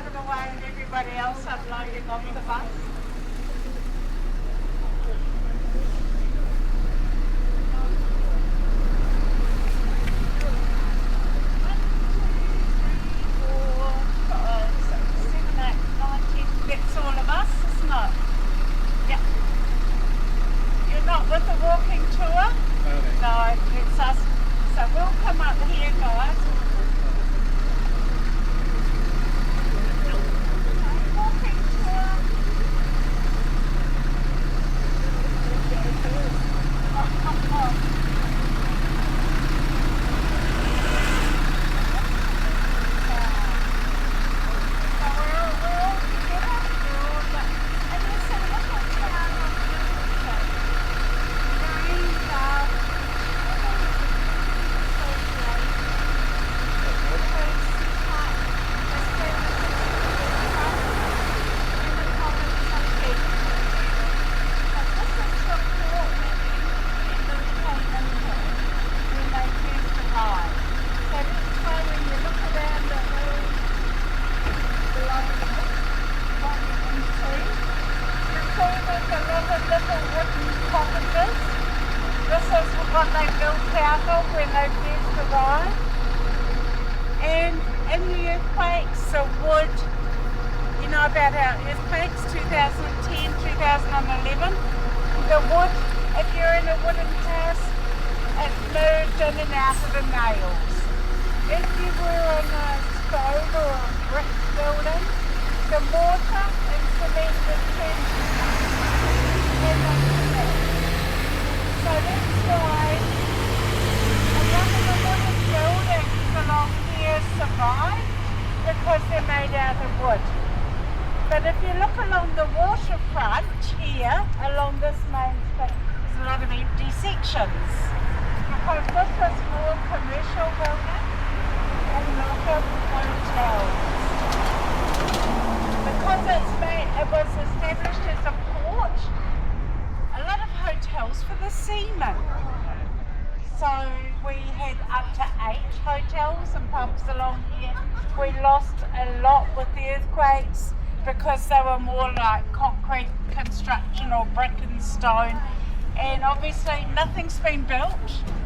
out of the way and everybody else unloading off the bus. That's all of us, isn't it? Yep. You're not with the walking tour? No, it's us. So we'll come up here, guys. Walking tour. This is what they built out of when they first arrived. And in the earthquakes, the wood, you know about our earthquakes, 2010, 2011, the wood, if you're in a wooden house, it moved in and out of the nails. If you were in a stone or a brick building, the mortar and cement would turn to so that's why a lot of the wooden buildings along here survive because they're made out of wood. But if you look along the waterfront here, along this main street, there's a lot of empty sections because this is more commercial building and not of hotels. Because it was established as a port, a lot of hotels for the seamen. So we had up to 8 hotels and pubs along here. We lost a lot with the earthquakes because they were more like concrete construction or brick and stone. And obviously nothing's been built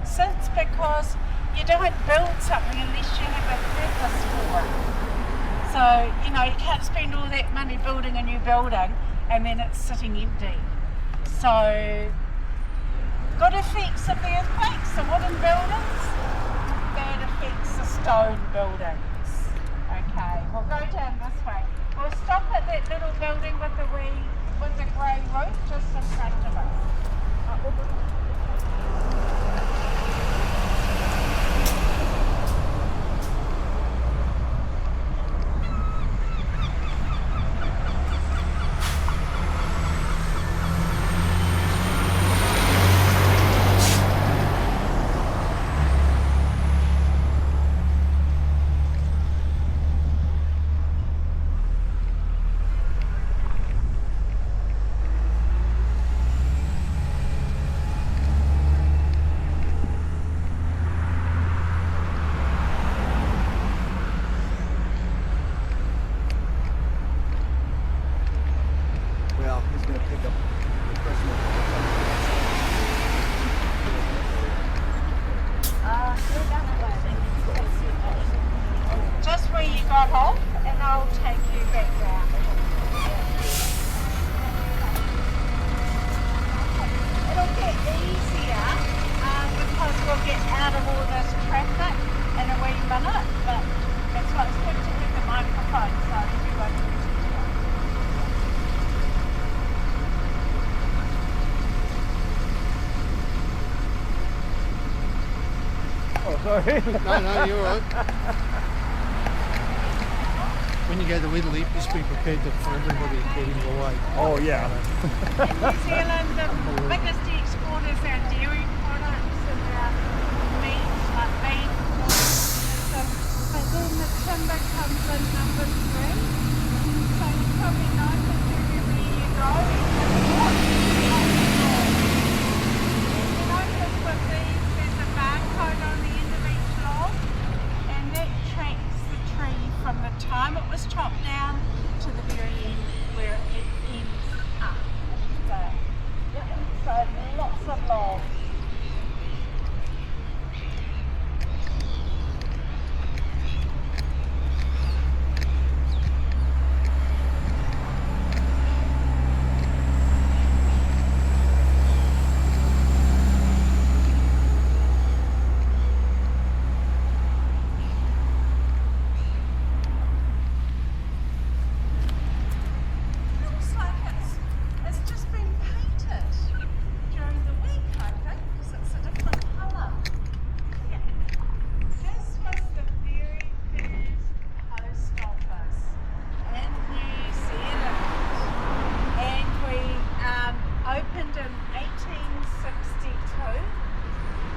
since because you don't build something unless you have a purpose for it. So, you know, you can't spend all that money building a new building and then it's sitting empty. So, good effects of the earthquakes, the wooden buildings, bad effects, the stone buildings. Okay, we'll go down this way. We'll stop at that little building with the grey roof just in front of us. Just where you got off, and I'll take you back down. It'll get easier because we'll get out of all this traffic in a wee minute, but that's why it's good to have the microphone so everyone can Oh, sorry. No, you're all right. When you go to Italy, just be prepared for everybody to get in your way. Oh, yeah. In New Zealand, the biggest exporters are dairy products and meat, like beef. But then the timber comes in number 3. So you probably notice everywhere you go, you notice with these, there's a barcode on the end of each log, and that tracks the tree from the what time it was chopped down to the very end where it ends up. So, yeah, so lots of logs.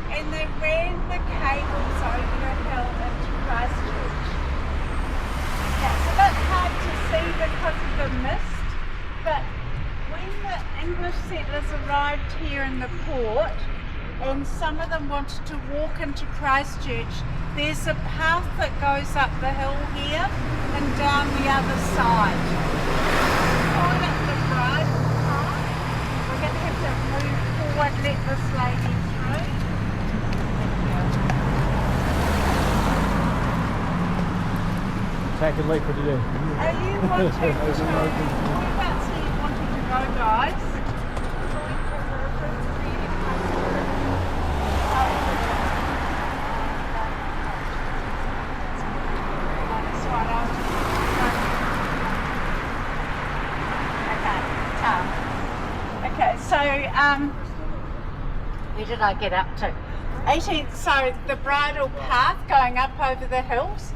And they ran the cables over the hill into Christchurch. Yeah, it's a bit hard to see because of the mist, but when the English settlers arrived here in the port, and some of them wanted to walk into Christchurch, there's a path that goes up the hill here and down the other side. Call it the bridle path. We're going to have to move forward, let this lady through. Take a leap for today. Are you wanting to, whereabouts are you wanting to go, guys? Okay, so where did I get up to? 18th, so the bridle path going up over the hills.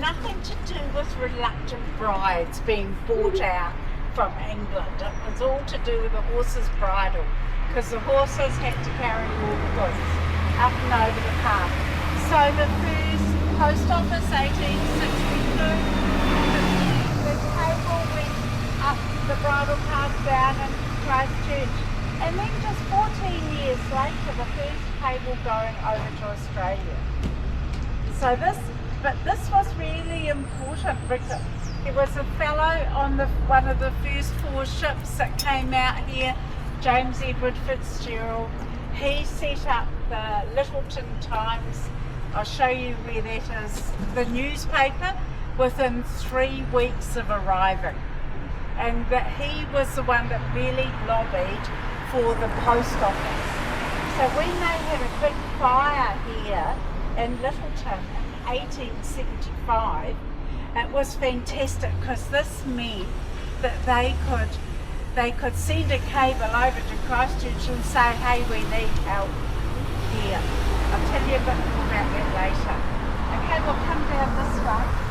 Nothing to do with reluctant brides being bought out from England. It was all to do with the horse's bridle, because the horses had to carry all the goods up and over the path. So the first post office, 1862, the cable went up the bridle path down in Christchurch, and then just 14 years later the first cable going over to Australia. So this was really important because there was a fellow on one of the first 4 ships that came out here, James Edward Fitzgerald. He set up the Lyttelton Times. I'll show you where that is. The newspaper within 3 weeks of arriving. And that he was the one that really lobbied for the post office. So when they had a big fire here in Lyttelton, 1875, it was fantastic because this meant that they could send a cable over to Christchurch and say, hey, we need help here. I'll tell you a bit more about that later. Okay, we'll come down this way.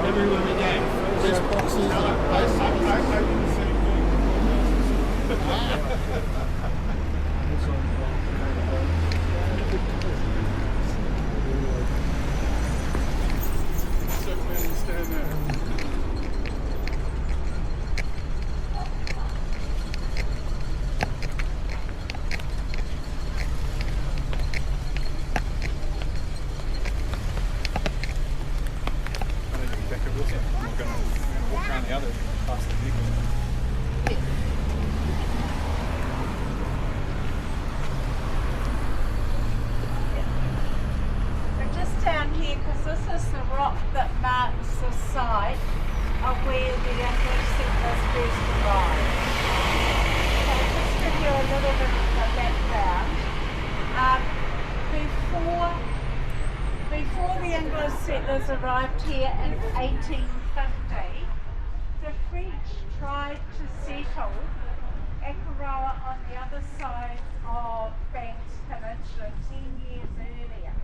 Everywhere we go, there's boxes and places. Before the English settlers arrived here in 1850, the French tried to settle Akaroa on the other side of Banks Peninsula 10 years earlier.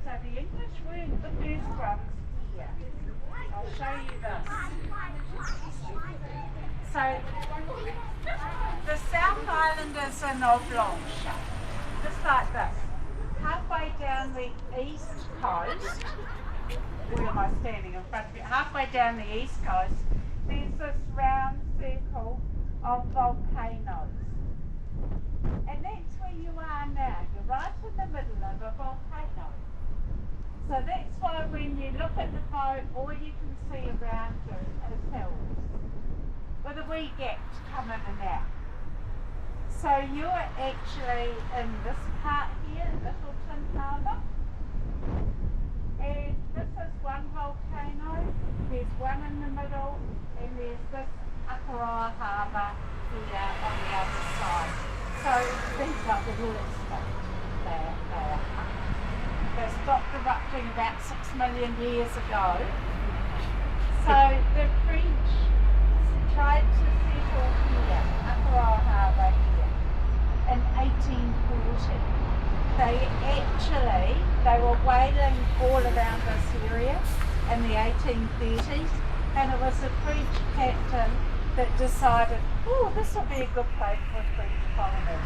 So the English weren't the first ones here. I'll show you this. So the South Island is an oblong shape, just like this. Halfway down the east coast, where am I standing in front of you? Halfway down the east coast, there's this round circle of volcanoes. And that's where you are now. You're right in the middle of a volcano. So that's why when you look at the boat, all you can see around you is hills with a wee gap to come in and out. So you're actually in this part here, Lyttelton Harbour. And this is one volcano, there's one in the middle, and there's this Akaroa Harbour here on the other side. So things like the real estate there. They stopped erupting about 6 million years ago. So the French tried to settle here, Akaroa Harbour here, in 1840. They were whaling all around this area in the 1830s, and it was the French captain that decided, oh, this will be a good place for French colony.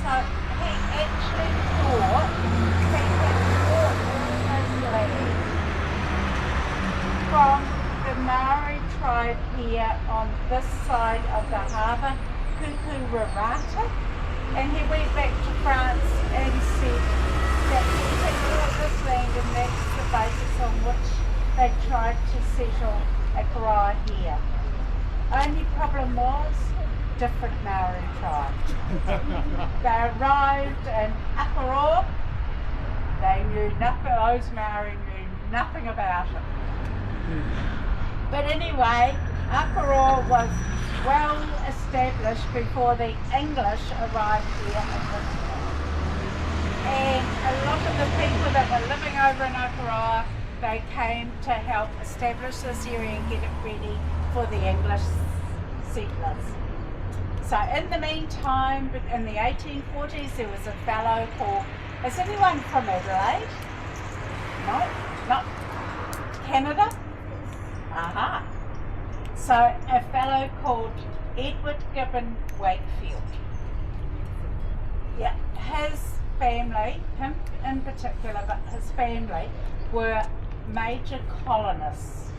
So he actually thought he had bought all this land from the Maori tribe here on this side of the harbour, Kuku. And he went back to France and said that he had bought this land and that's the basis on which they tried to settle Akaroa here. Only problem was, different Maori tribe. They arrived in Akaroa, they knew nothing, those Maori knew nothing about it. But anyway, Akaroa was well established before the English arrived here in this town. And a lot of the people that were living over in Akaroa, they came to help establish this area and get it ready for the English settlers. So in the meantime, in the 1840s, there was a fellow called, is anyone from Adelaide? No? Not Canada? Aha. So a fellow called Edward Gibbon Wakefield. Yeah, his family, him in particular, but his family were major colonists.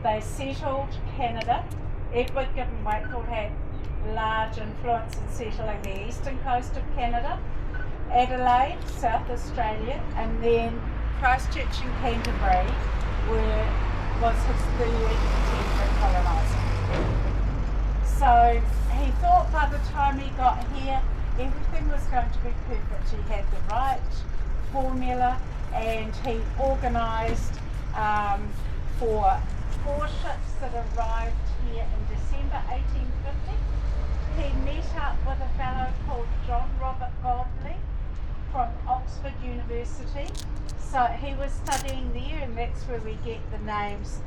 They settled Canada. Edward Gibbon Wakefield had large influence in settling the eastern coast of Canada, Adelaide, South Australia, and then Christchurch and Canterbury was his third attempt at colonising. So he thought by the time he got here, everything was going to be perfect. He had the right formula, and he organised for 4 ships that arrived here in December 1850. He met up with a fellow called John Robert Godley from Oxford University. So he was studying there, and that's where we get the names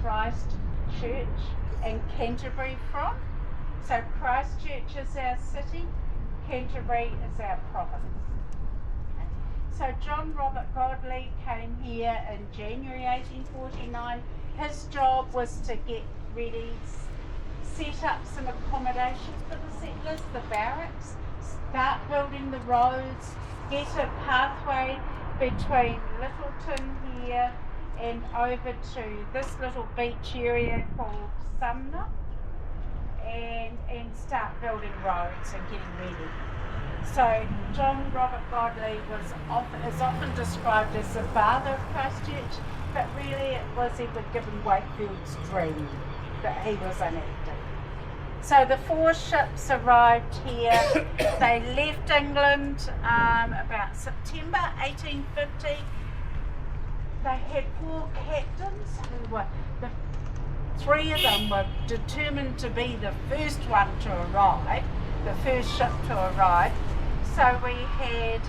Christchurch and Canterbury from. So Christchurch is our city, Canterbury is our province. So John Robert Godley came here in January 1849. His job was to get ready, set up some accommodation for the settlers, the barracks, start building the roads, get a pathway between Lyttelton here and over to this little beach area called Sumner, and start building roads and getting ready. So John Robert Godley is often described as the father of Christchurch, but really it was Edward Gibbon Wakefield's dream that he was enacting. So the 4 ships arrived here. They left England about September 1850. They had 4 captains who were, 3 of them were determined to be the first one to arrive, the first ship to arrive. So we had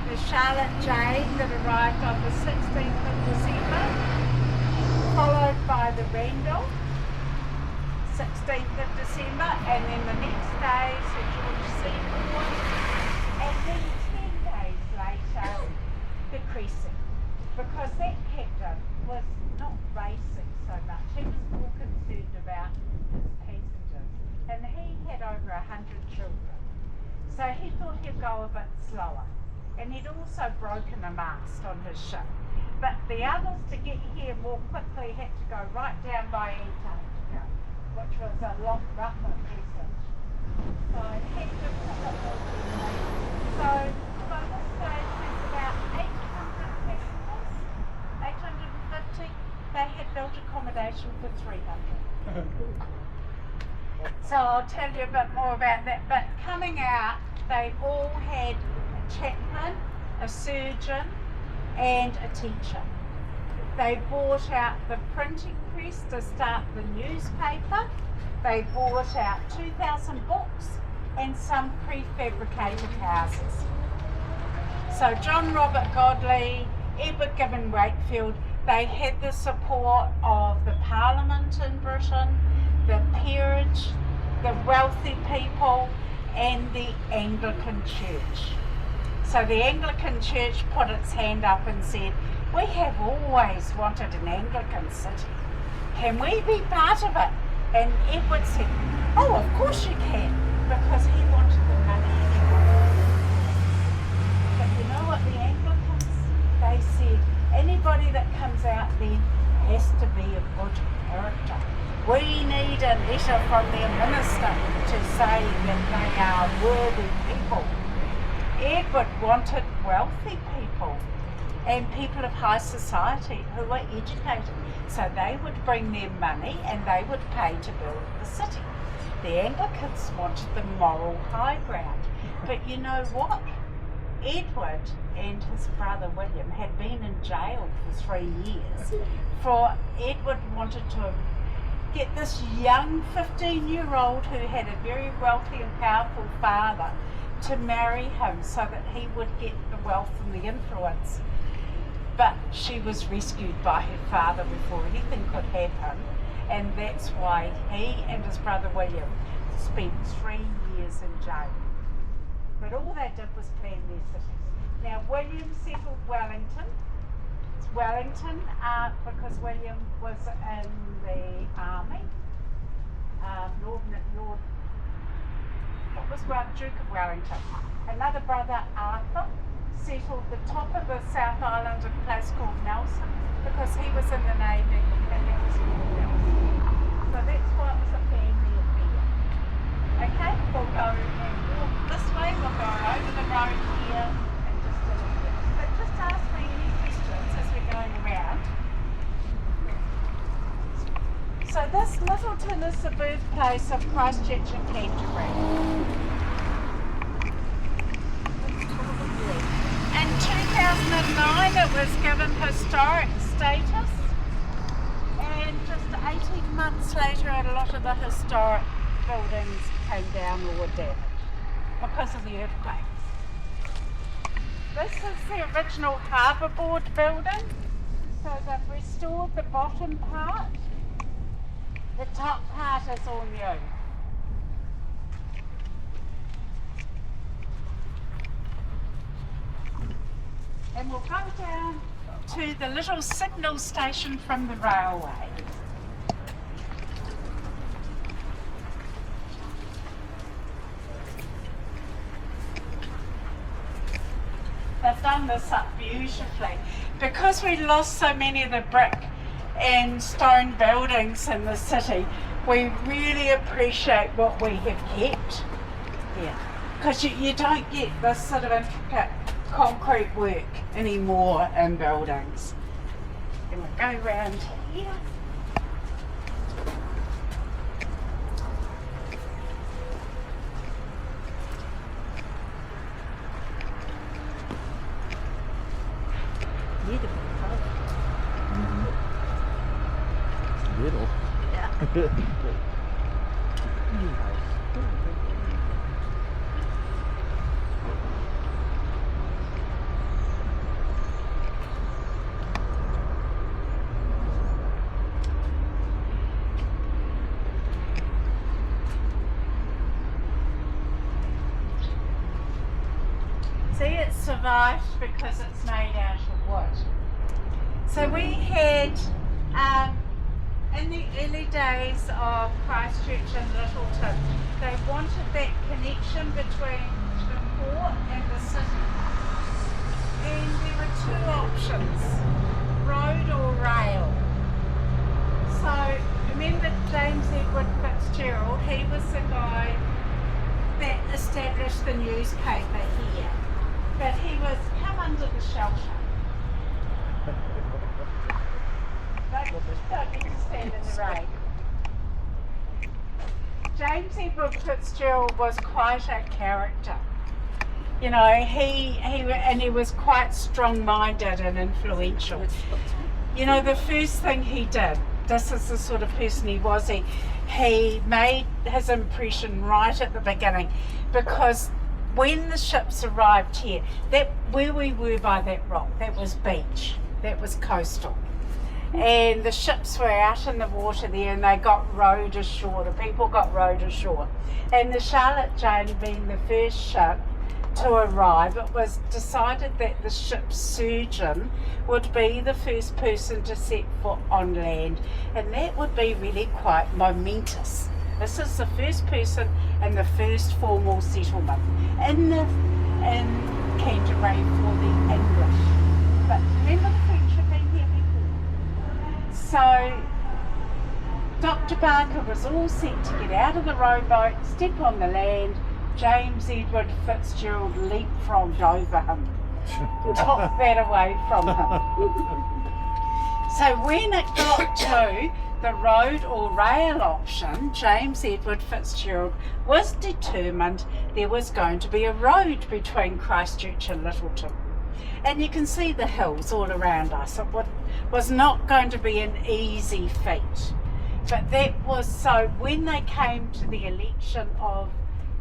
the Charlotte Jane that arrived on the 16th of December, followed by the Randall, 16th of December, and then the next day Sir George Seymour, and then 10 days later the Crescent, because that captain was not racing so much, he was more concerned about his passengers, and he had over 100 children, so he thought he'd go a bit slower and he'd also broken a mast on his ship. But the others, to get here more quickly, had to go right down by Antarctica, which was a lot rougher passage. So he had to pick up all these things. So by this stage there's about 800 passengers, 850. They had built accommodation for 300. So I'll tell you a bit more about that. But coming out, they all had a chaplain, a surgeon, and a teacher. They bought out the printing press to start the newspaper. They bought out 2,000 books and some prefabricated houses. So John Robert Godley, Edward Gibbon Wakefield, they had the support of the Parliament in Britain, the peerage, the wealthy people, and the Anglican Church. So the Anglican Church put its hand up and said, we have always wanted an Anglican city. Can we be part of it? And Edward said, oh, of course you can, because he wanted the money anyway. But you know what the Anglicans, they said, anybody that comes out there has to be of good character. We need a letter from their minister to say that they are worthy people. Edward wanted wealthy people and people of high society who were educated. So they would bring their money and they would pay to build the city. The Anglicans wanted the moral high ground. But you know what? Edward and his brother William had been in jail for 3 years. For Edward wanted to get this young 15-year-old who had a very wealthy and powerful father to marry him so that he would get the wealth and the influence. But she was rescued by her father before anything could happen, and that's why he and his brother William spent 3 years in jail. But all they did was plan their cities. Now William settled Wellington. It's Wellington because William was in the army. Duke of Wellington. Another brother, Arthur, settled the top of the South Island in a place called Nelson because he was in the Navy and that was called Nelson. So that's why it was a family affair. Okay, we'll go and walk this way, we'll go over the road here and just a little bit. But just ask me any questions as we're going around. So this Lyttelton is the birthplace of Christchurch and Canterbury. In 2009 it was given historic status, and just 18 months later a lot of the historic buildings came down or were damaged because of the earthquakes. This is the original harbour board building, so they've restored the bottom part. The top part is all new. And we'll go down to the little signal station from the railway. They've done this up beautifully. Because we lost so many of the brick and stone buildings in the city, we really appreciate what we have kept here. Because you don't get this sort of intricate concrete work anymore in buildings. And we'll go around here. Beautiful colour. Little. Yeah. See, it survived because it's made out of wood. So we had, in the early days of Christchurch and Lyttelton, they wanted that connection between the port and the city. And there were two options, road or rail. So remember James Edward Fitzgerald, he was the guy that established the newspaper here. But he was come under the shelter. Don't need to stand in the rain. James Edward Fitzgerald was quite a character. You know, he was quite strong-minded and influential. You know, the first thing he did, this is the sort of person he was, he made his impression right at the beginning, because when the ships arrived here, that where we were by that rock, that was beach, that was coastal. And the ships were out in the water there and they got rowed ashore, the people got rowed ashore. And the Charlotte Jane being the first ship to arrive, it was decided that the ship's surgeon would be the first person to set foot on land, and that would be really quite momentous. This is the first person and the first formal settlement in Canterbury for the English. But remember the French have been here before. So Dr. Barker was all set to get out of the rowboat, step on the land. James Edward Fitzgerald leapfrogged over him, took that away from him. So when it got to the road or rail option, James Edward Fitzgerald was determined there was going to be a road between Christchurch and Lyttelton. And you can see the hills all around us. It was not going to be an easy feat. But that was so when they came to the election of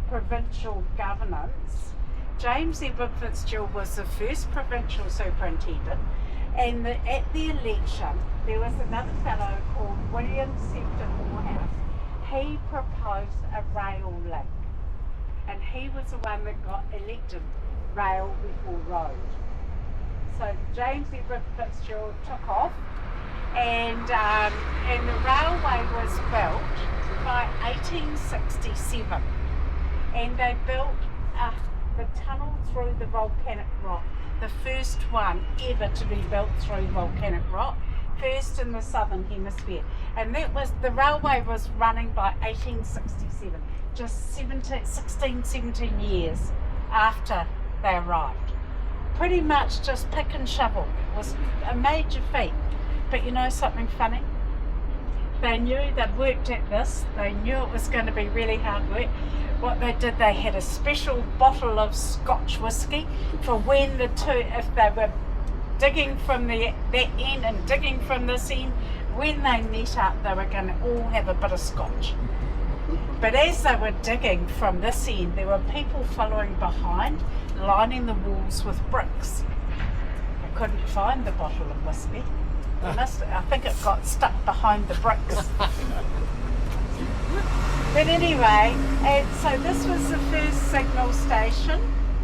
provincial governance, James Edward Fitzgerald was the first provincial superintendent, and at the election there was another fellow called William Sefton Morehouse. He proposed a rail link, and he was the one that got elected rail before road. So James Edward Fitzgerald took off, and the railway was built by 1867. And they built the tunnel through the volcanic rock, the first one ever to be built through volcanic rock, first in the southern hemisphere. And that was, the railway was running by 1867, just 17 years after they arrived. Pretty much just pick and shovel. It was a major feat. But you know something funny? They knew they'd worked at this, they knew it was going to be really hard work. What they did, they had a special bottle of Scotch whiskey for when the two, if they were digging from that end and digging from this end, when they met up they were going to all have a bit of Scotch. But as they were digging from this end, there were people following behind, lining the walls with bricks. They couldn't find the bottle of whiskey. I think it got stuck behind the bricks. But anyway, and so this was the first signal station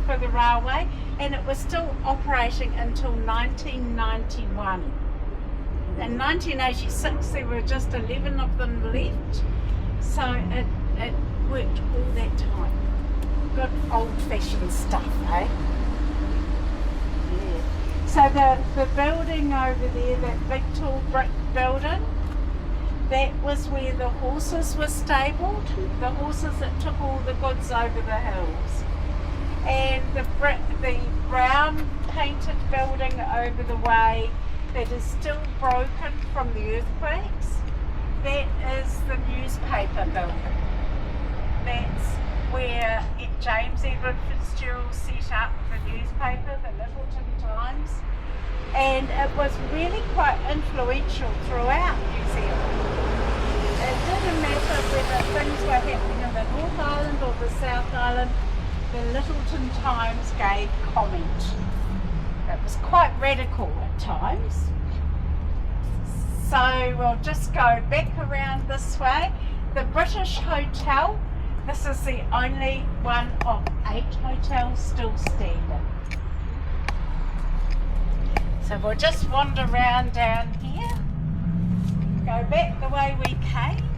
for the railway, and it was still operating until 1991. In 1986 there were just 11 of them left, so it worked all that time. Good old-fashioned stuff, eh? So the building over there, that big tall brick building, that was where the horses were stabled, the horses that took all the goods over the hills. And the brown painted building over the way that is still broken from the earthquakes, that is the newspaper building. That's where James Edward Fitzgerald set up the newspaper, the Lyttelton Times, and it was really quite influential throughout New Zealand. It didn't matter whether things were happening in the North Island or the South Island, the Lyttelton Times gave comment. It was quite radical at times. So we'll just go back around this way. The British Hotel, this is the only one of 8 hotels still standing. So we'll just wander around down here, go back the way we came.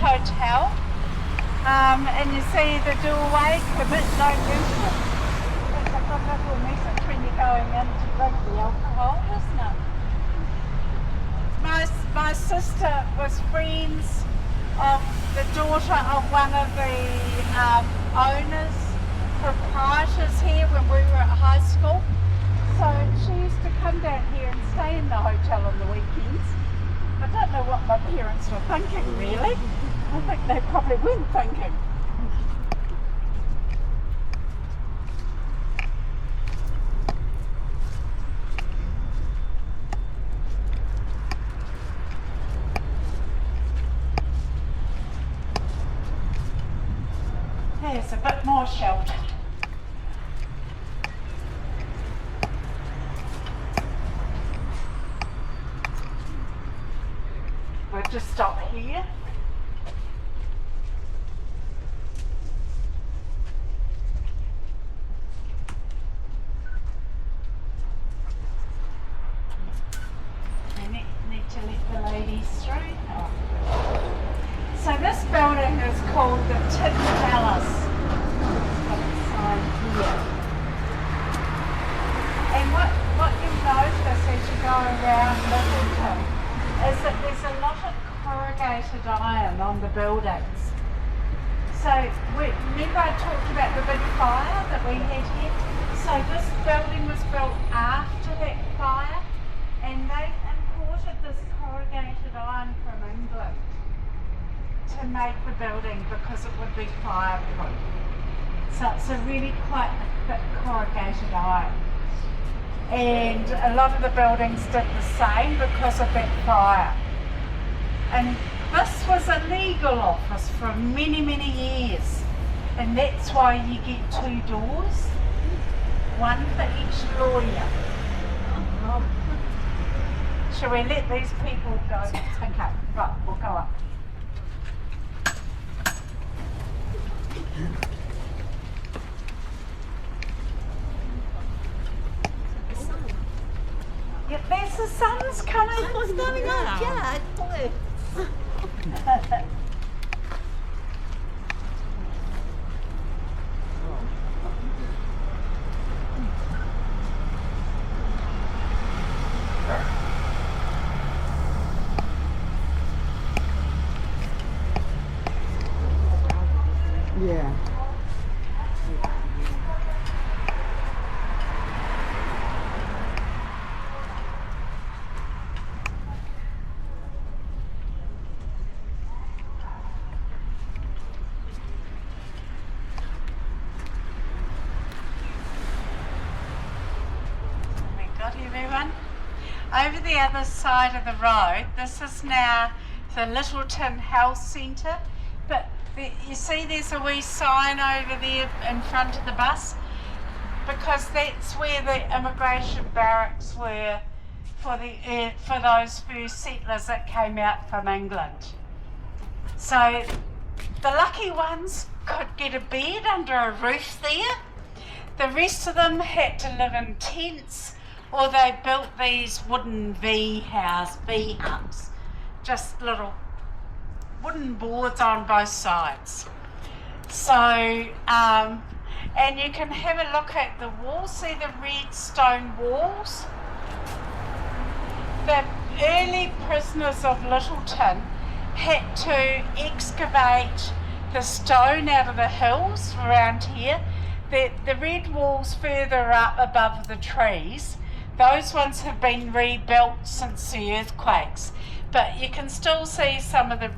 hotel. And you see the doorway, commit no nuisance. It's a good little message when you're going in to drink the alcohol, isn't it? My sister was friends of the daughter of one of the owners, proprietors here when we were at high school. So she used to come down here and stay in the hotel on the weekends. I don't know what my parents were thinking really. I think they probably weren't thinking. There's a bit more shelter. We'll just stop here. Need to let the ladies through. Oh. So this building is called the Tin Palace. It's got a sign here. And what you'll notice as you go around Lyttelton is that there's a lot of corrugated iron on the buildings. So remember I talked about the big fire that we had here? So this building was built after that fire, and they imported this corrugated iron from England to make the building because it would be fireproof. So it's a really quite thick corrugated iron. And a lot of the buildings did the same because of that fire. And this was a legal office for many, many years. And that's why you get 2 doors, one for each lawyer. Shall we let these people go? Okay, right, we'll go up. Yep, there's the sun's coming. What's going on? Yeah, it's blue. Yeah. Everyone. Over the other side of the road, this is now the Lyttelton Health Centre, but you see there's a wee sign over there in front of the bus, because that's where the immigration barracks were for those first settlers that came out from England. So the lucky ones could get a bed under a roof there. The rest of them had to live in tents, or they built these wooden V huts, just little wooden boards on both sides. So, and you can have a look at the walls, see the red stone walls? The early prisoners of Lyttelton had to excavate the stone out of the hills around here. The red walls further up above the trees, those ones have been rebuilt since the earthquakes, but you can still see some of the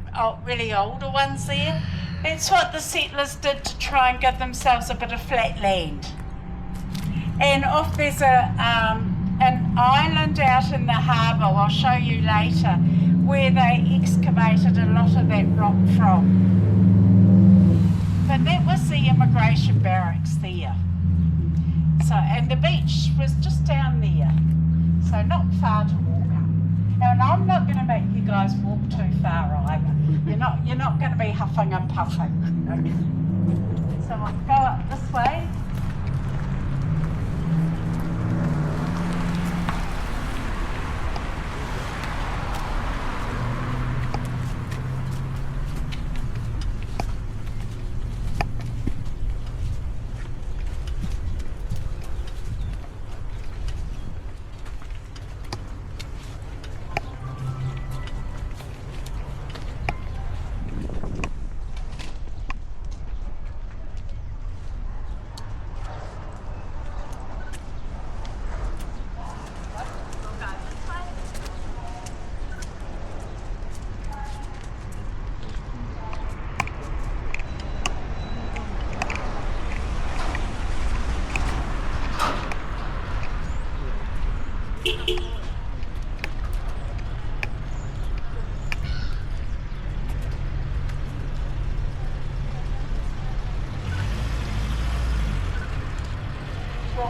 really older ones there. That's what the settlers did to try and give themselves a bit of flat land. And off there's an island out in the harbour, I'll show you later, where they excavated a lot of that rock from. But that was the immigration barracks there. So, and the beach was just down there, so not far to walk up. And I'm not going to make you guys walk too far either. You're not going to be huffing and puffing. Okay. So I'll go up this way.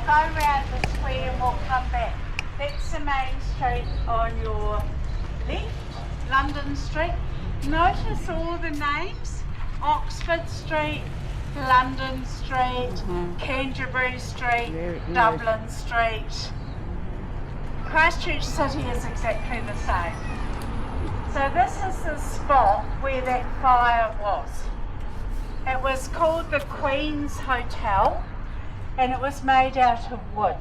go round the square and we'll come back. That's the main street on your left, London Street. Notice all the names: Oxford Street, London Street, Canterbury Street, Dublin Street. Christchurch City is exactly the same. So this is the spot where that fire was. It was called the Queen's Hotel and it was made out of wood.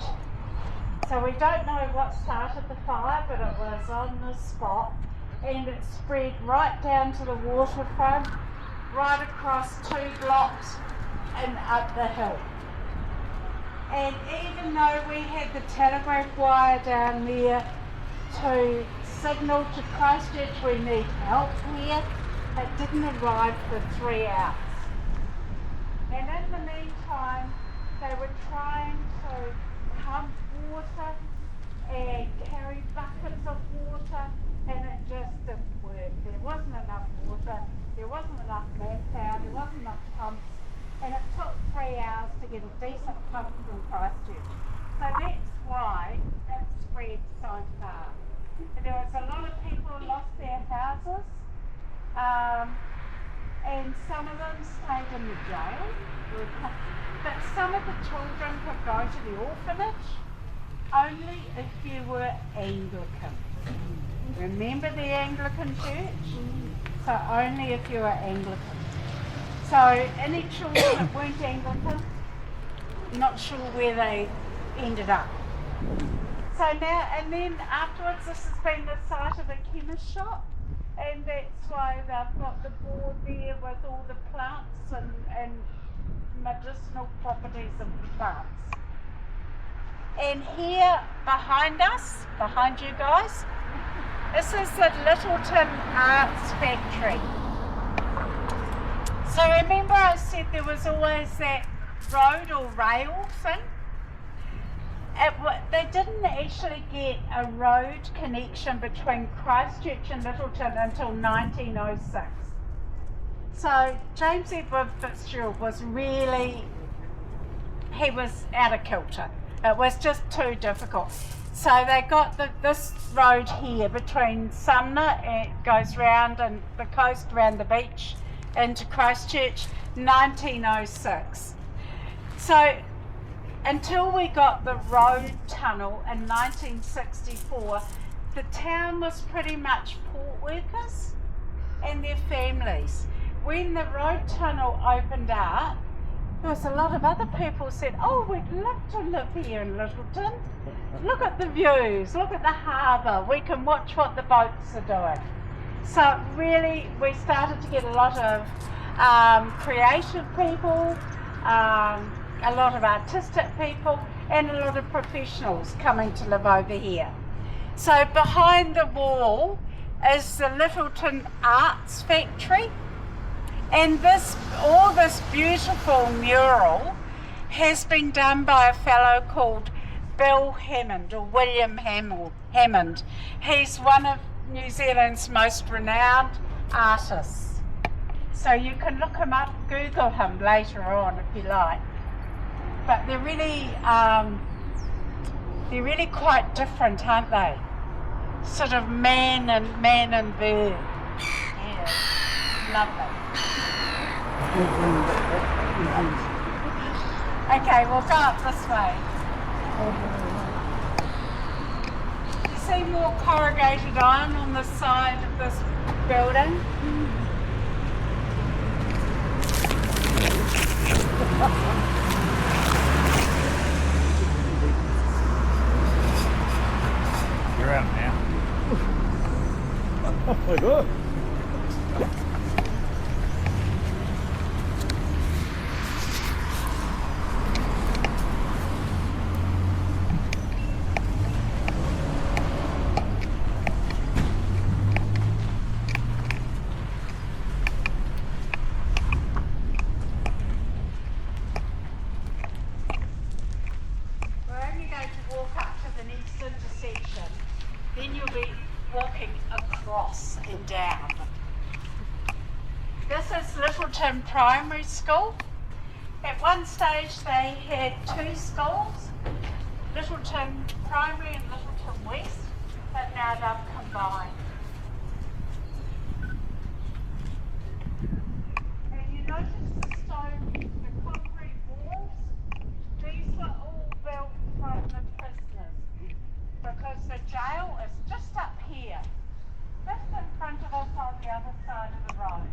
So we don't know what started the fire, but it was on the spot and it spread right down to the waterfront, right across 2 blocks and up the hill. And even though we had the telegraph wire down there to signal to Christchurch we need help here, it didn't arrive for 3 hours. And in the meantime, they were trying to pump water and carry buckets of water, and it just didn't work. There wasn't enough water, there wasn't enough manpower, there wasn't enough pumps, and it took 3 hours to get a decent pump from Christchurch. So that's why it spread so far. And there was a lot of people who lost their houses, and some of them stayed in the jail, but some of the children could go to the orphanage only if you were Anglican. Remember the Anglican Church? So only if you were Anglican. So any children that weren't Anglican, not sure where they ended up. So now, and then afterwards, this has been the site of a chemist shop, and that's why they've got the board there with all the plants and medicinal properties of the plants. And here behind us, behind you guys, this is the Lyttelton Arts Factory. So remember I said there was always that road or rail thing? They didn't actually get a road connection between Christchurch and Lyttelton until 1906. So James Edward Fitzgerald was really, he was out of kilter. It was just too difficult. So they got this road here between Sumner, it goes round and the coast around the beach into Christchurch, 1906. So until we got the road tunnel in 1964, the town was pretty much port workers and their families. When the road tunnel opened up, there was a lot of other people who said, oh, we'd love to live here in Lyttelton. Look at the views, look at the harbour, we can watch what the boats are doing. So really, we started to get a lot of creative people, a lot of artistic people, and a lot of professionals coming to live over here. So behind the wall is the Lyttelton Arts Factory, and all this beautiful mural has been done by a fellow called Bill Hammond, or William Hammond. He's one of New Zealand's most renowned artists. So you can look him up, Google him later on if you like. But they're really quite different, aren't they? Sort of man and bird. Yeah, lovely. Okay, we'll go up this way. You see more corrugated iron on the side of this building? You're out now. Oh my God. Then you'll be walking across and down. This is Lyttelton Primary School, At one stage they had two schools, Lyttelton Primary and Lyttelton West, but now they've combined. And you notice the stone, the concrete walls, these were all built from the prisoners because the jail is just up here, just in front of us on the other side of the road.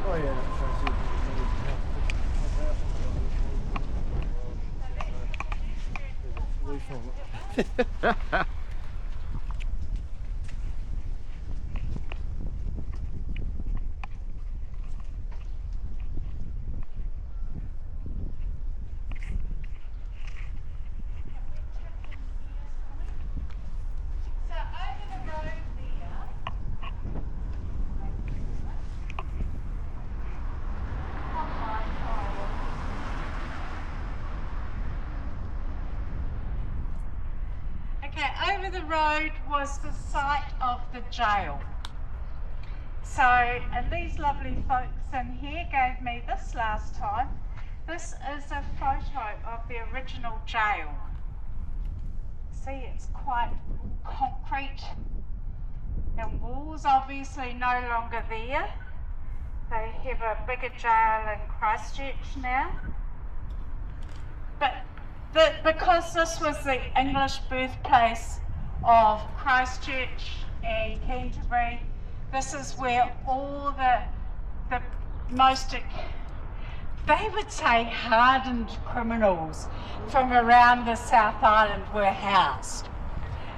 Oh yeah, Okay, over the road was the site of the jail. So, and these lovely folks in here gave me this last time. This is a photo of the original jail. See, it's quite concrete and walls obviously no longer there. They have a bigger jail in Christchurch now. But because this was the English birthplace of Christchurch and Canterbury, this is where all the most, they would say, hardened criminals from around the South Island were housed.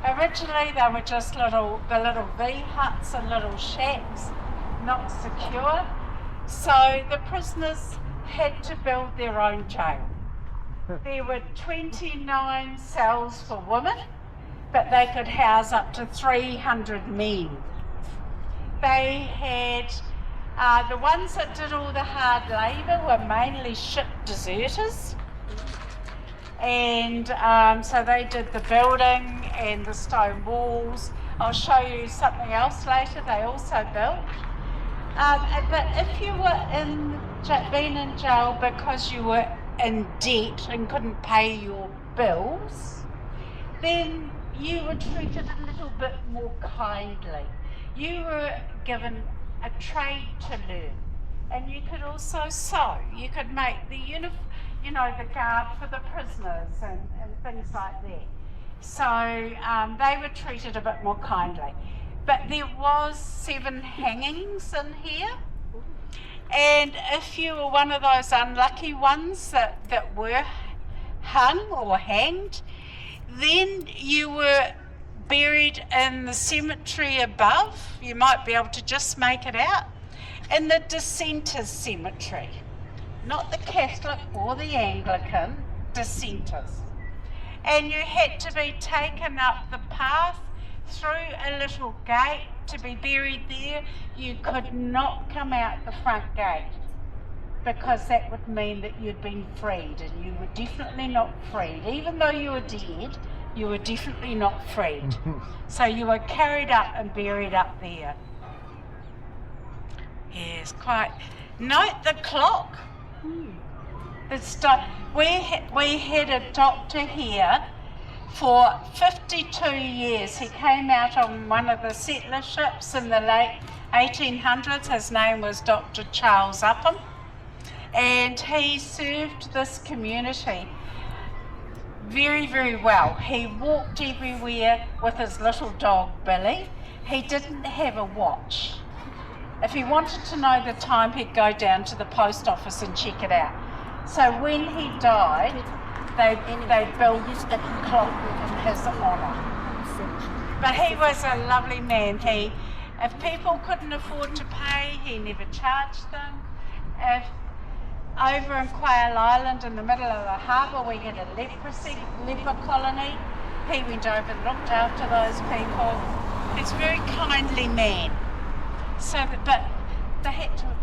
Originally they were just the little V huts and little shacks, not secure. So the prisoners had to build their own jail. There were 29 cells for women, but they could house up to 300 men. They had, the ones that did all the hard labour were mainly ship deserters. And so they did the building and the stone walls. I'll show you something else later they also built. But if you were been in jail because you were in debt and couldn't pay your bills, then you were treated a little bit more kindly. You were given a trade to learn, and you could also sew. You could make the the garb for the prisoners and things like that. So they were treated a bit more kindly. But there was 7 hangings in here. And if you were one of those unlucky ones that were hung or hanged, then you were buried in the cemetery above. You might be able to just make it out. In the dissenters cemetery. Not the Catholic or the Anglican, dissenters. And you had to be taken up the path through a little gate to be buried there. You could not come out the front gate because that would mean that you'd been freed, and you were definitely not freed. Even though you were dead, you were definitely not freed. So you were carried up and buried up there. Yes, quite. Note the clock. We had a doctor here for 52 years. He came out on one of the settler ships in the late 1800s. His name was Dr. Charles Upham, and he served this community very, very well. He walked everywhere with his little dog Billy. He didn't have a watch. If he wanted to know the time, he'd go down to the post office and check it out. So when he died, they built a clock in his honour. But he was a lovely man. If people couldn't afford to pay, he never charged them. If Over in Quail Island in the middle of the harbour we had a leper colony. He went over and looked after those people. He's a very kindly man. So, but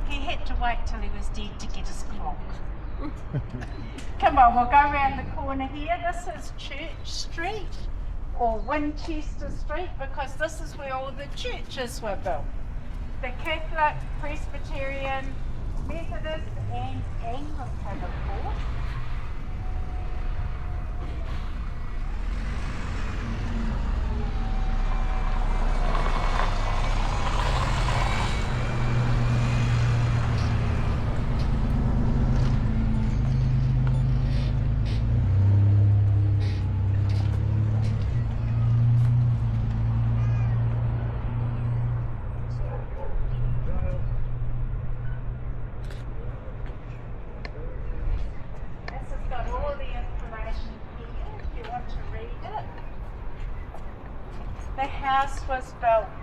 he had to wait till he was dead to get his clock. Come on, we'll go around the corner here. This is Church Street or Winchester Street because this is where all the churches were built. The Catholic, Presbyterian, Methodist and Anglican, of course.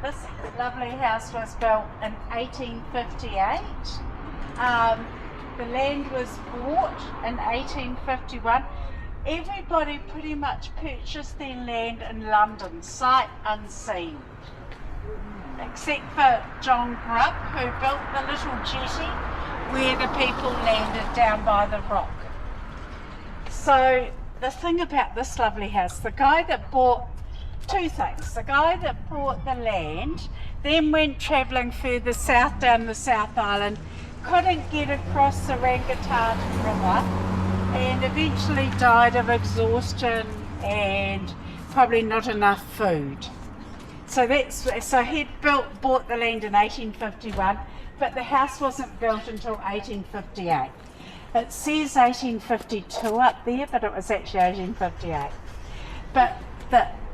This lovely house was built in 1858. The land was bought in 1851. Everybody pretty much purchased their land in London, sight unseen. Except for John Grubb, who built the little jetty where the people landed down by the rock. So the thing about this lovely house, the guy that bought two things. The guy that bought the land then went travelling further south down the South Island, couldn't get across the Rangitata River and eventually died of exhaustion and probably not enough food. So he'd bought the land in 1851, but the house wasn't built until 1858. It says 1852 up there, but it was actually 1858. But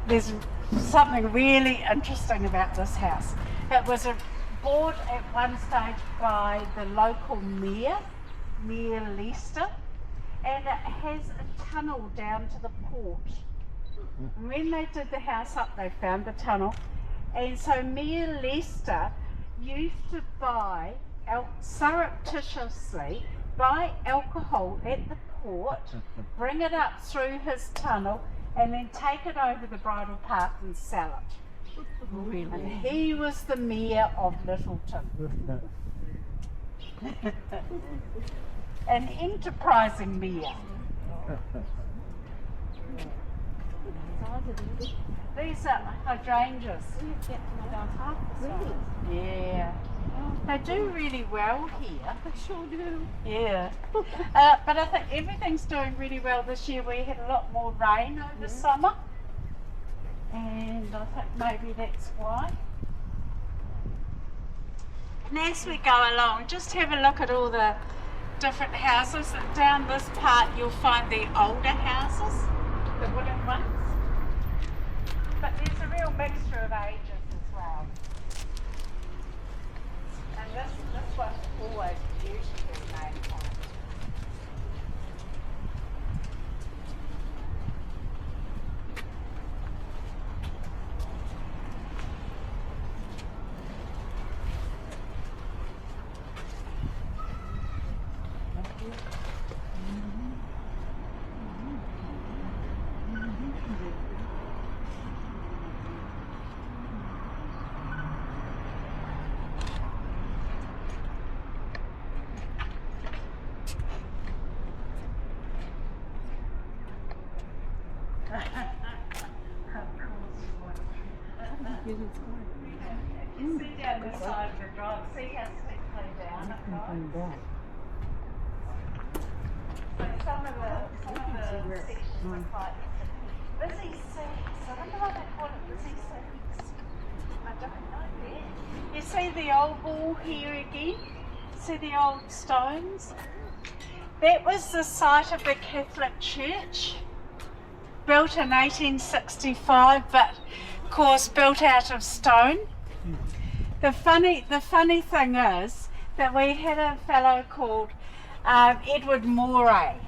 there's something really interesting about this house. It was bought at one stage by the local mayor, Mayor Leicester, and it has a tunnel down to the port. And when they did the house up, they found the tunnel, and so Mayor Leicester used to surreptitiously buy alcohol at the port, bring it up through his tunnel, and then take it over the bridle path and sell it. Really? And he was the mayor of Lyttelton. An enterprising mayor. These are hydrangeas. Really? Yeah. They do really well here. They sure do. Yeah. But I think everything's doing really well this year. We had a lot more rain over summer. And I think maybe that's why. And as we go along, just have a look at all the different houses. Down this part you'll find the older houses, the wooden ones. But there's a real mixture of ages as well. And this one's always beautifully made on. You see down this side of the drive, see how steeply down it goes? So some of the sections are quite busy seats. I wonder why they call it busy seats. I don't know yet. You see the old wall here again? See the old stones? That was the site of the Catholic Church, built in 1865, but of course built out of stone. The funny thing is that we had a fellow called Edward Moray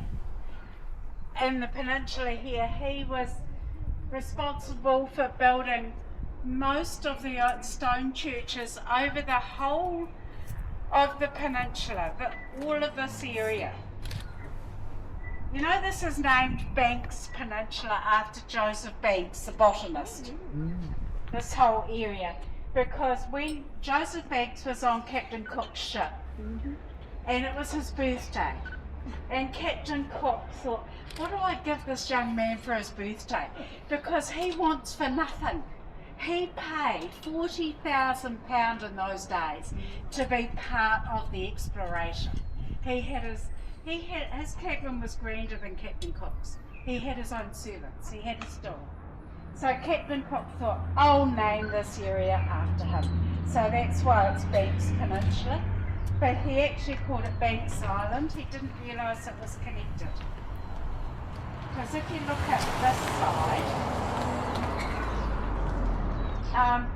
in the peninsula here. He was responsible for building most of the stone churches over the whole of the peninsula, all of this area. You know, this is named Banks Peninsula after Joseph Banks, the botanist. This whole area, because when Joseph Banks was on Captain Cook's ship, and it was his birthday, and Captain Cook thought, what do I give this young man for his birthday? Because he wants for nothing. He paid £40,000 in those days to be part of the exploration. His cabin was grander than Captain Cook's. He had his own servants, he had a store. So Captain Cook thought, I'll name this area after him. So that's why it's Banks Peninsula. But he actually called it Banks Island. He didn't realise it was connected. Because if you look at this side,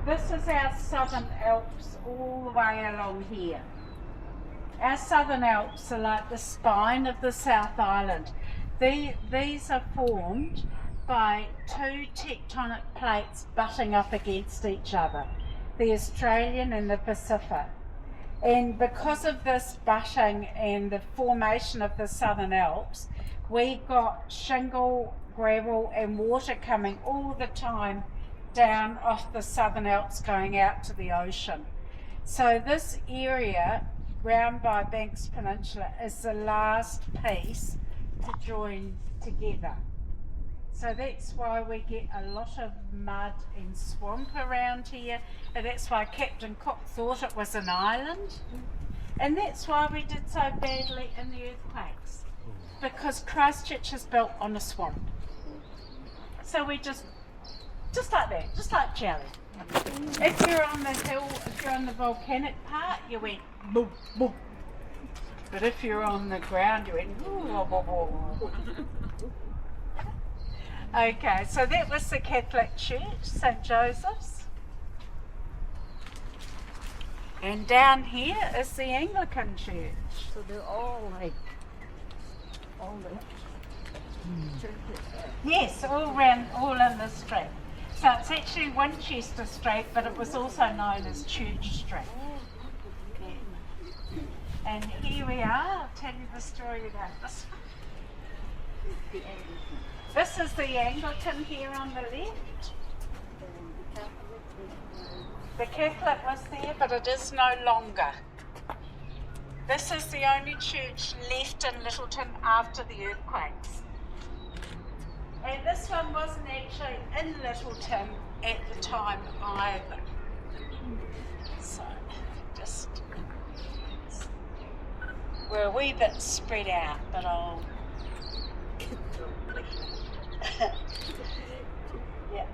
this is our Southern Alps all the way along here. Our Southern Alps are like the spine of the South Island. These are formed by two tectonic plates butting up against each other, the Australian and the Pacific. And because of this butting and the formation of the Southern Alps, we've got shingle, gravel and water coming all the time down off the Southern Alps going out to the ocean. So this area round by Banks Peninsula is the last piece to join together. So that's why we get a lot of mud and swamp around here, and that's why Captain Cook thought it was an island, and that's why we did so badly in the earthquakes, because Christchurch is built on a swamp. So we just like that, just like jelly. If you're on the hill, if you're on the volcanic part, you went boom, boom. But if you're on the ground, you went whoa, whoa, whoa. Okay, so that was the Catholic Church, St. Joseph's. And down here is the Anglican Church. So they're all like, all the churches. Yes, all in the street. So it's actually Winchester Street, but it was also known as Church Street. Yeah. And here we are, I'll tell you the story about this one. This is the Anglican here on the left. The Catholic was there, but it is no longer. This is the only church left in Lyttelton after the earthquakes. And this one wasn't actually in Lyttelton at the time either. So, just, we're a wee bit spread out, but I'll... Yeah.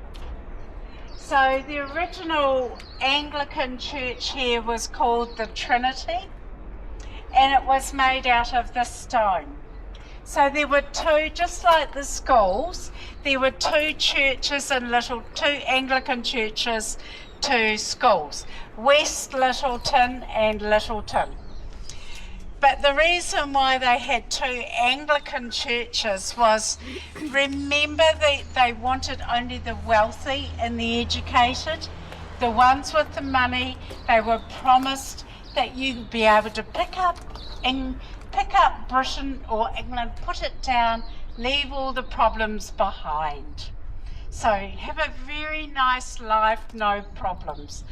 So the original Anglican church here was called the Trinity, and it was made out of this stone. So there were two, just like the schools, there were two churches in two Anglican churches, two schools, West Lyttelton and Lyttelton. But the reason why they had two Anglican churches was, remember, they wanted only the wealthy and the educated. The ones with the money, they were promised that you'd be able to pick up Britain or England, put it down, leave all the problems behind. So have a very nice life, no problems.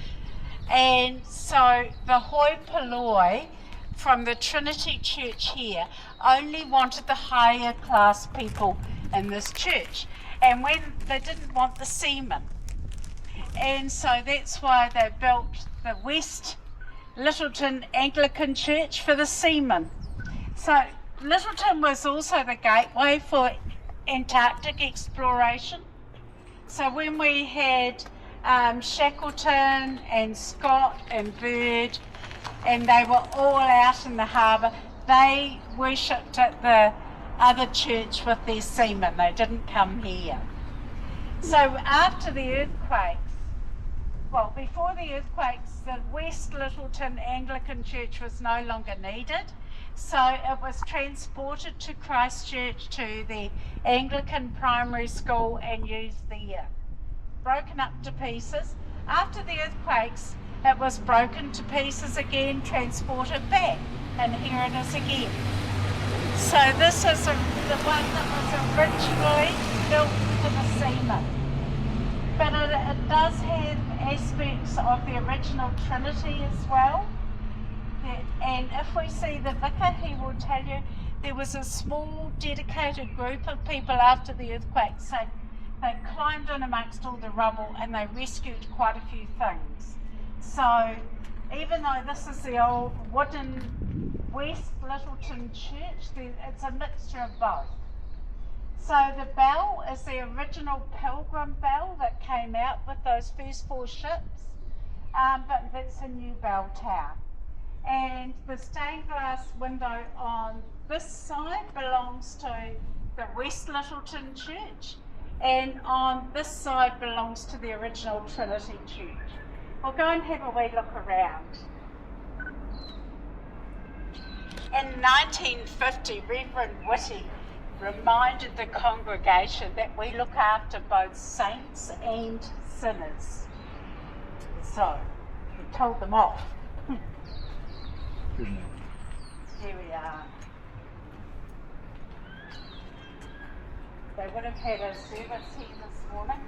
And so the hoi polloi from the Trinity Church here only wanted the higher class people in this church, and when they didn't want the seamen, and so that's why they built the West Lyttelton Anglican Church for the seamen. So Lyttelton was also the gateway for Antarctic exploration. So when we had Shackleton and Scott and Bird, and they were all out in the harbour, they worshipped at the other church with their seamen. They didn't come here. So after the earthquakes, well, before the earthquakes, the West Lyttelton Anglican Church was no longer needed. So it was transported to Christchurch to the Anglican primary school and used there. Broken up to pieces. After the earthquakes, it was broken to pieces again, transported back, and here it is again. So this is the one that was originally built for the seamen. But it does have aspects of the original Trinity as well. And if we see the vicar, he will tell you there was a small dedicated group of people after the earthquake. So they climbed in amongst all the rubble and they rescued quite a few things. So even though this is the old wooden West Lyttelton Church, it's a mixture of both. So the bell is the original pilgrim bell that came out with those first 4 ships, but it's a new bell tower. And the stained glass window on this side belongs to the West Lyttelton Church, and on this side belongs to the original Trinity Church. We'll go and have a wee look around. In 1950, Reverend Whitty reminded the congregation that we look after both saints and sinners. So, we told them off. Here we are. They would have had a service here this morning.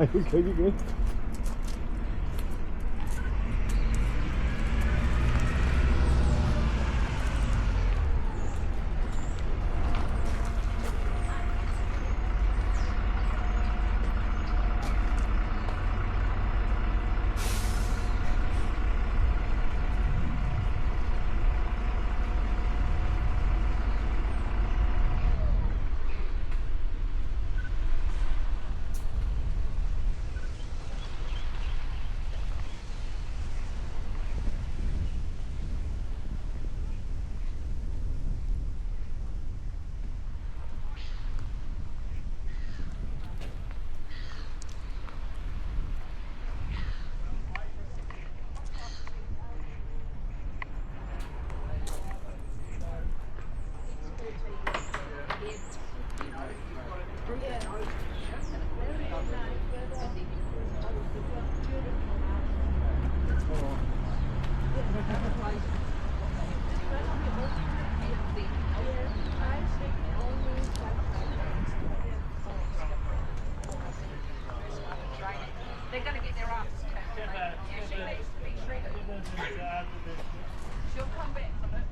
Okay, you good? They're going to get their asses kicked. Yeah, she needs to be shredded. She'll come back from it.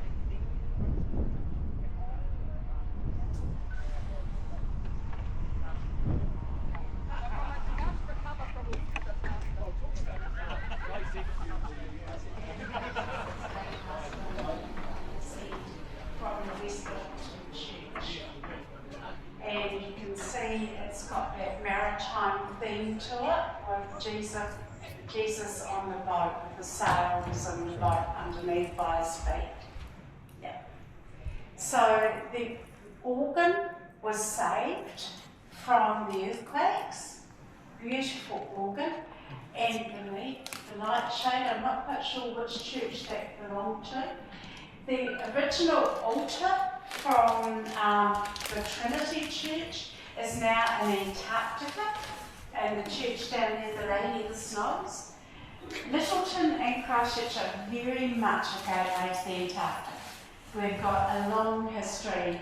From the West Lyttelton Church. And you can see it's got that maritime theme to it with Jesus on the boat with the sails and the boat underneath by his feet. Yeah. So the organ was saved from the earthquakes, beautiful organ, and the light shade, I'm not quite sure which church that belonged to. The original altar from the Trinity Church is now in Antarctica, and the church down there, the Lady of the Snows. Lyttelton and Christchurch are very much a gateway to the Antarctic. We've got a long history.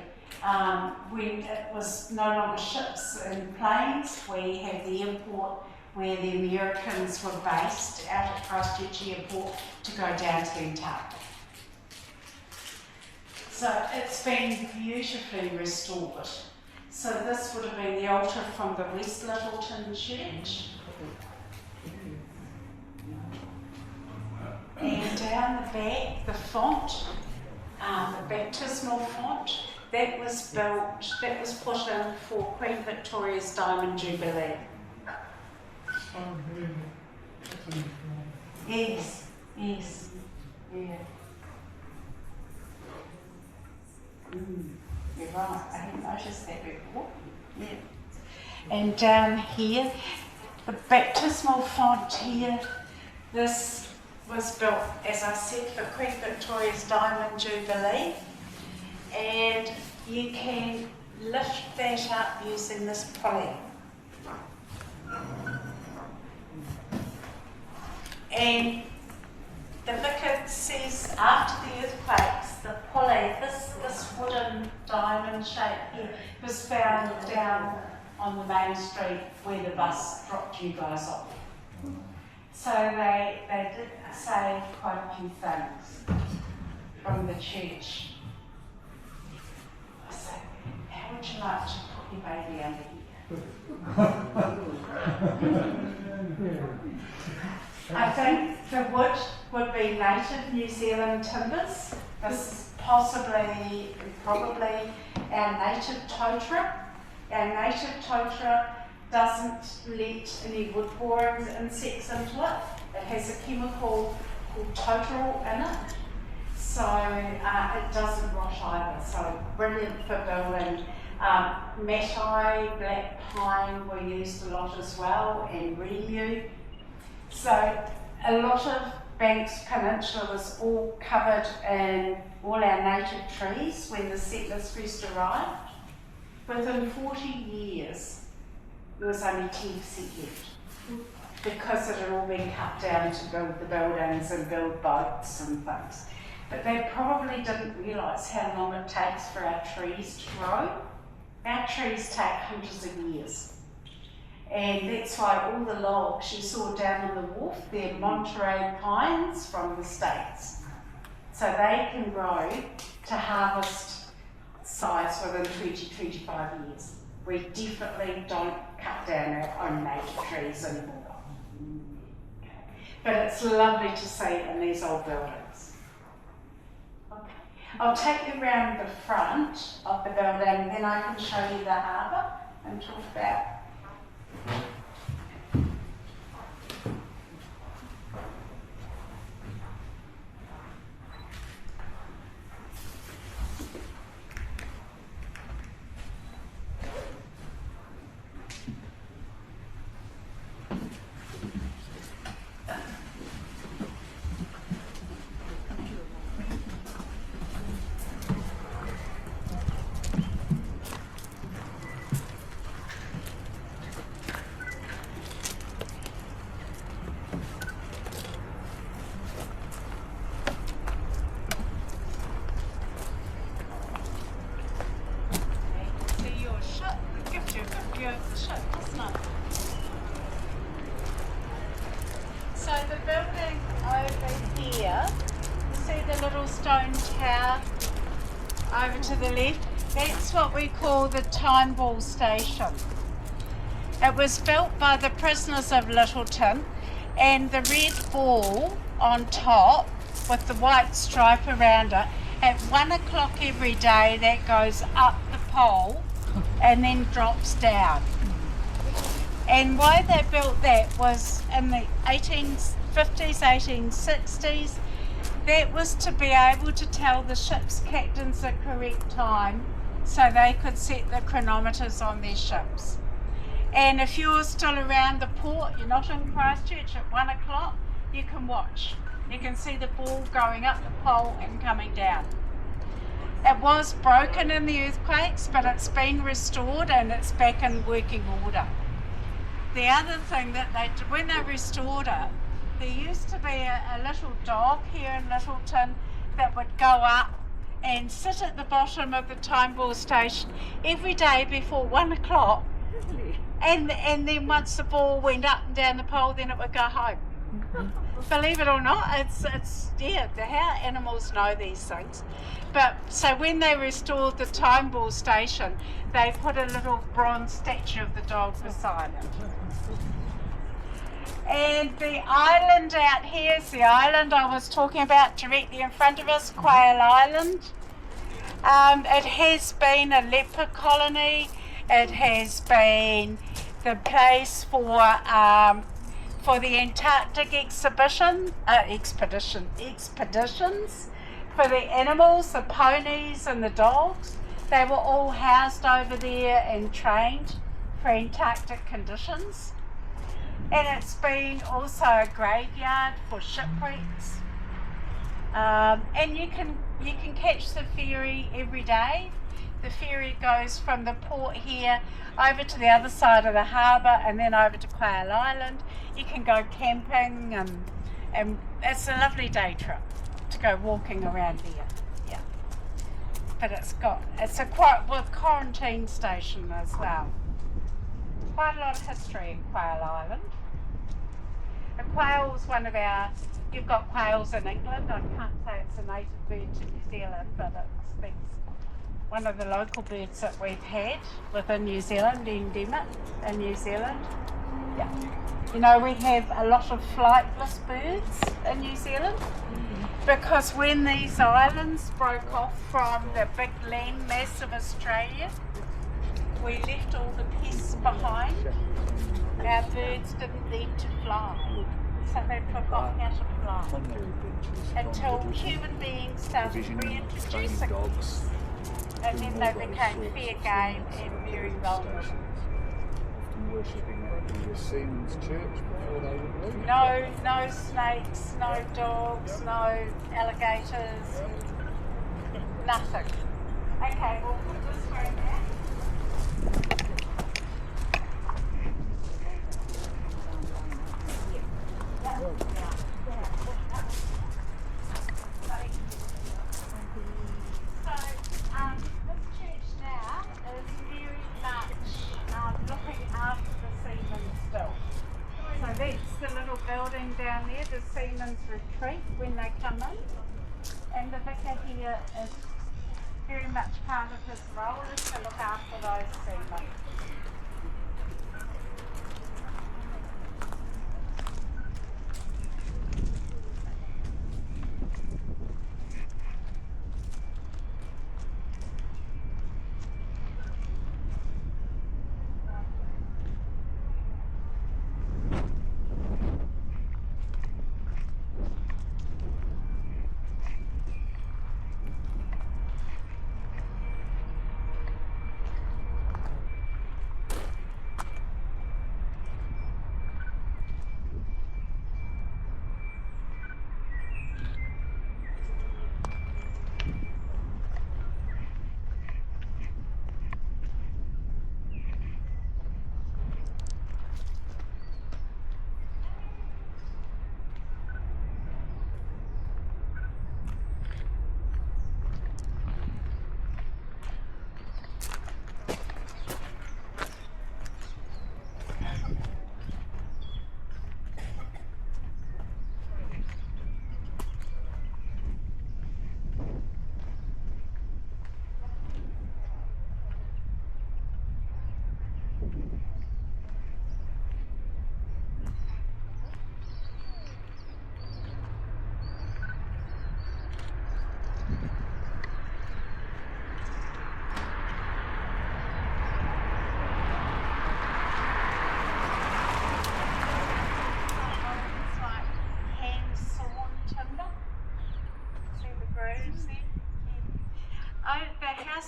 When it was no longer ships and planes, we had the airport where the Americans were based out at Christchurch Airport to go down to the Antarctic. So it's been beautifully restored. So this would have been the altar from the West Lyttelton Church. And down the back, the font, the baptismal font, that was put in for Queen Victoria's Diamond Jubilee. Yes, yes, yeah. You're right, I hadn't noticed that before. Yeah. And down here, the baptismal font here, this was built, as I said, for Queen Victoria's Diamond Jubilee. And you can lift that up using this pulley. And the vicar says after the earthquakes, the pulley, this wooden diamond shape here, was found down on the main street where the bus dropped you guys off. So they did say quite a few things from the church. I said, how would you like to put your baby under here? I think the wood would be native New Zealand timbers. This is probably our native totara. Our native totara doesn't let any wood-boring insects into it. It has a chemical called totarol in it, so it doesn't rot either. So brilliant for building. Matai, black pine were used a lot as well, and remu. So a lot of Banks Peninsula was all covered in all our native trees when the settlers first arrived. Within 40 years, there was only 10% left because it had all been cut down to build the buildings and build boats and things. But they probably didn't realise how long it takes for our trees to grow. Our trees take hundreds of years. And that's why all the logs you saw down on the wharf, they're Monterey pines from the States. So they can grow to harvest size within 20-25 years. We definitely don't cut down our own native trees anymore. But it's lovely to see in these old buildings. Okay. I'll take you around the front of the building, then I can show you the harbour and talk about. So the building over here, you see the little stone tower over to the left, that's what we call the Time Ball Station. It was built by the prisoners of Lyttelton, and the red ball on top with the white stripe around it, at 1 o'clock every day that goes up the pole and then drops down. And why they built that was in the 1850s, 1860s, that was to be able to tell the ship's captains the correct time so they could set the chronometers on their ships. And if you're still around the port, you're not in Christchurch at 1 o'clock, you can watch. You can see the ball going up the pole and coming down. It was broken in the earthquakes, but it's been restored and it's back in working order. The other thing that they did, when they restored it, there used to be a little dog here in Lyttelton that would go up and sit at the bottom of the Time Ball Station every day before 1 o'clock. And then once the ball went up and down the pole, then it would go home. Believe it or not, it's how animals know these things. But so when they restored the Time Ball Station, they put a little bronze statue of the dog beside it. And the island out here is the island I was talking about directly in front of us, Quail Island. It has been a leopard colony. It has been the place for the Antarctic expeditions, for the animals, the ponies and the dogs. They were all housed over there and trained for Antarctic conditions. And it's been also a graveyard for shipwrecks. And you can catch the ferry every day. The ferry goes from the port here over to the other side of the harbour and then over to Quail Island. You can go camping and it's a lovely day trip to go walking around there. Yeah. But it's a quite quarantine station as well. Quite a lot of history in Quail Island. The quail's you've got quails in England. I can't say it's a native bird to New Zealand, but it's one of the local birds that we've had within New Zealand, endemic in New Zealand. Yeah. You know, we have a lot of flightless birds in New Zealand because when these islands broke off from the big land mass of Australia, we left all the pests behind. Our birds didn't need to fly, so they forgot how to fly until human beings started reintroducing them. And then they became fair game and very vulnerable. Worshipping at the Seamen's Church before they would leave. No snakes, no dogs, no alligators, nothing. Okay, we'll put this way back. Building down there, the Seamen's Retreat when they come in, and the vicar here is very much part of his role is to look after those seamen.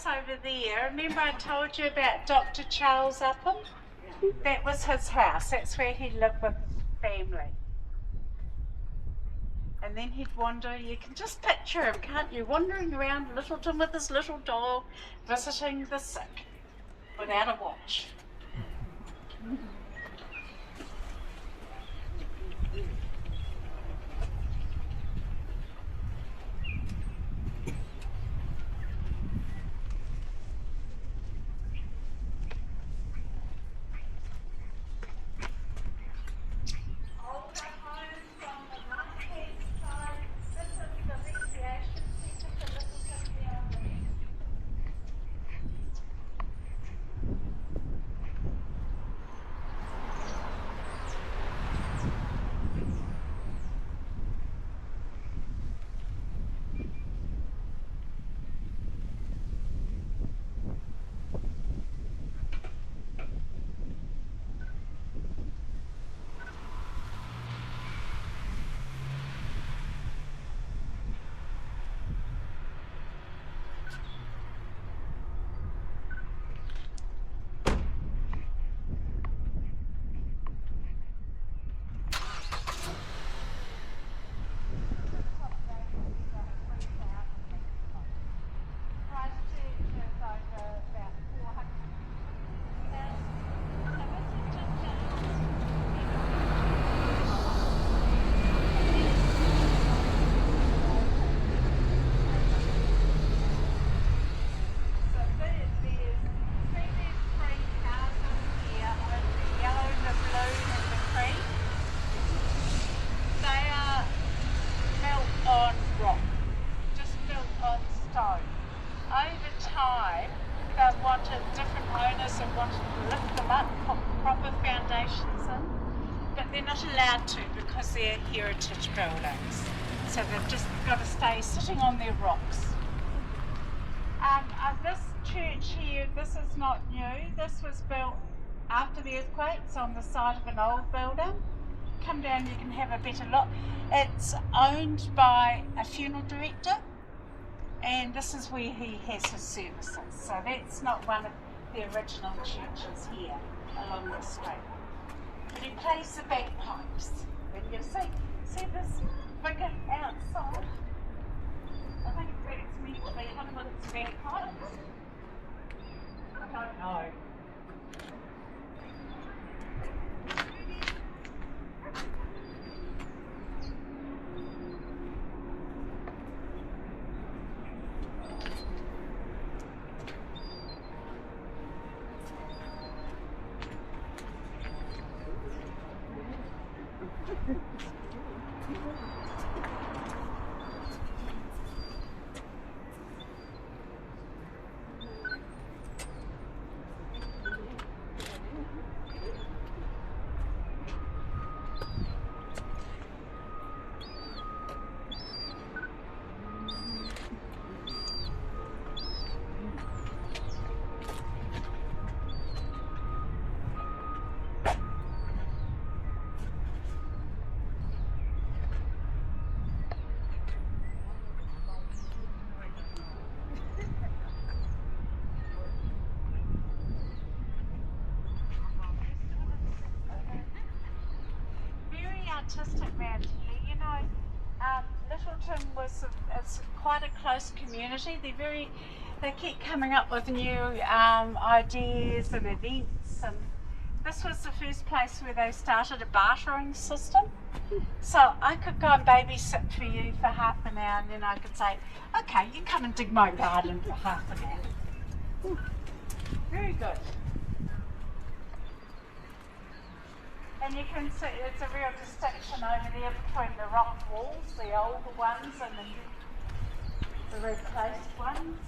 Over there, remember I told you about Dr. Charles Upham? That was his house, that's where he lived with his family. And then he'd wander, you can just picture him, can't you, wandering around Lyttelton with his little dog, visiting the sick, without a watch. foundations in, but they're not allowed to because they're heritage buildings. So they've just got to stay sitting on their rocks. This church here, this is not new. This was built after the earthquakes on the site of an old building. Come down, you can have a better look. It's owned by a funeral director, and this is where he has his services. So that's not one of the original churches here along the street. But he plays the bagpipes. And you see this figure outside? I think it's meant to be one of its bagpipes. I don't know. Artistic round here, you know. Lyttelton it's quite a close community. They keep coming up with new ideas and events, and this was the first place where they started a bartering system. So I could go and babysit for you for half an hour, and then I could say, okay, you come and dig my garden for half an hour. Very good. And you can see it's a real distinction over there between the rock walls, the older ones, and the replaced ones.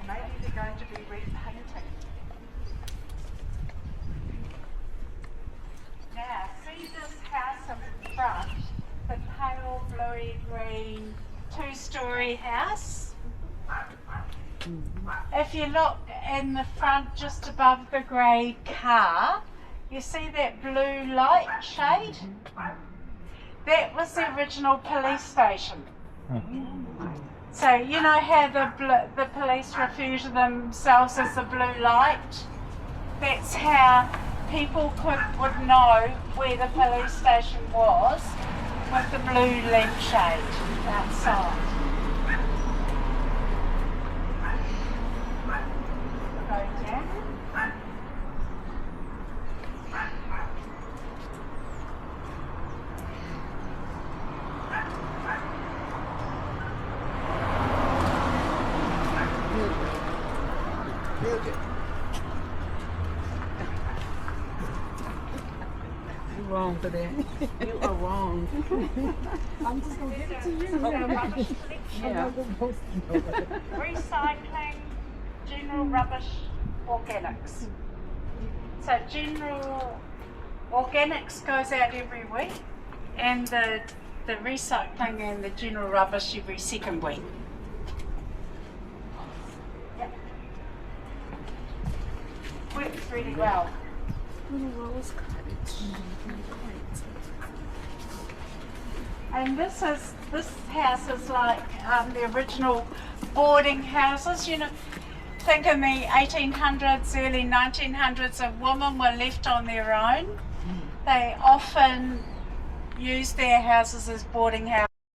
Maybe they're going to be repainting. Now, see this house in front, the pale bluey green two-storey house? If you look in the front just above the grey car, you see that blue light shade? That was the original police station. So you know how the police refer to themselves as the blue light? That's how people would know where the police station was, with the blue lampshade outside. Go down. You're wrong for that. You are wrong. I'm just going to give it to you. Yeah. Recycling, general rubbish, organics. So general organics goes out every week, and the recycling and the general rubbish every second week. Yep. Works really well. And this house is like the original boarding houses. You know, think in the 1800s, early 1900s, if women were left on their own, they often used their houses as boarding houses.